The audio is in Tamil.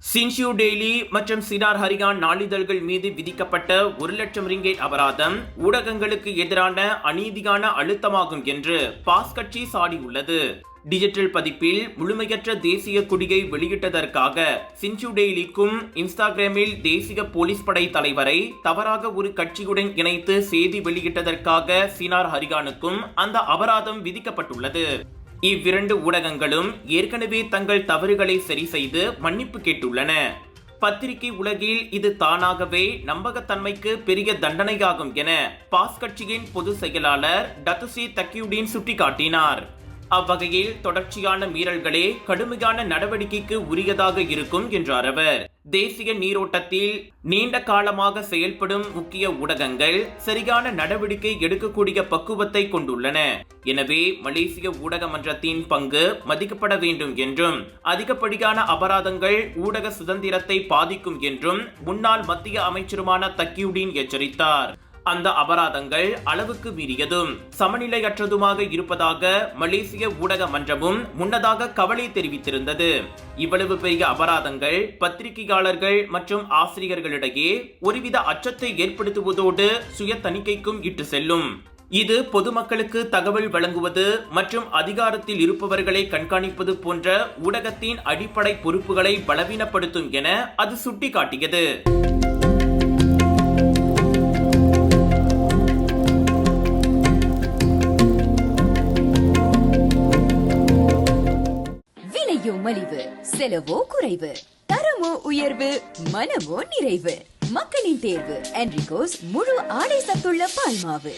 சின்ஷியூ டெய்லி மற்றும் சினார் ஹரியான் நாளிதழ்கள் மீது விதிக்கப்பட்ட 1 லட்சம் ரிங்கேட் அபராதம் ஊடகங்களுக்கு எதிரான அநீதியான அழுத்தமாகும் என்று பாஸ் கட்சி சாடியுள்ளது. டிஜிட்டல் பதிப்பில் முழுமையற்ற தேசிய கொடியை வெளியிட்டதற்காக சின்ஷியூ டெய்லிக்கும் இன்ஸ்டாகிராமில் தேசிய போலீஸ் படை தலைவரை தவறாக ஒரு கட்சியுடன் இணைத்து செய்தி வெளியிட்டதற்காக சினார் ஹரியானுக்கும் அந்த அபராதம் விதிக்கப்பட்டுள்ளது. இவ்விரண்டு ஊடகங்களும் ஏற்கனவே தங்கள் தவறுகளை சரி செய்து மன்னிப்பு கேட்டுள்ளன. பத்திரிகை உலகில் இது தானாகவே நம்பகத்தன்மைக்கு பெரிய தண்டனையாகும் என பாஸ் கட்சியின் பொதுச் செயலாளர் டத்துசி தக்கியுடீன் சுட்டிக்காட்டினார். அவ்வகையில் தொடர்ச்சியான மீறல்களே கடுமையான நடவடிக்கைக்கு உரியதாக இருக்கும் என்றார் அவர். தேசிய நீரோட்டத்தில் நீண்ட காலமாக செயல்படும் முக்கிய ஊடகங்கள் சரியான நடவடிக்கை எடுக்கக்கூடிய பக்குவத்தை கொண்டுள்ளன. எனவே மலேசிய ஊடக மன்றத்தின் பங்கு மதிக்கப்பட வேண்டும் என்றும் அதிகப்படியான அபராதங்கள் ஊடக சுதந்திரத்தை பாதிக்கும் என்றும் முன்னாள் மத்திய அமைச்சருமான தக்கியுடீன் எச்சரித்தார். அந்த அபராதங்கள் அளவுக்கு மீறியதும் சமநிலையற்றதுமாக இருப்பதாக மலேசிய ஊடக மன்றமும் முன்னதாக கவலை தெரிவித்திருந்தது. இவ்வளவு பெரிய அபராதங்கள் பத்திரிகையாளர்கள் மற்றும் ஆசிரியர்களிடையே ஒருவித அச்சத்தை ஏற்படுத்துவதோடு சுய தணிக்கைக்கும் இட்டு செல்லும். இது பொதுமக்களுக்கு தகவல் வழங்குவது மற்றும் அதிகாரத்தில் இருப்பவர்களை கண்காணிப்பது போன்ற ஊடகத்தின் அடிப்படை பொறுப்புகளை பலவீனப்படுத்தும் என அது சுட்டிக்காட்டியது. மலிவு, செலவோ குறைவு, தரமோ உயர்வு, மனமோ நிறைவு. மக்களின் தேர்வு என்ரிகோஸ் முழு ஆடை சத்துள்ள பால்மாவு.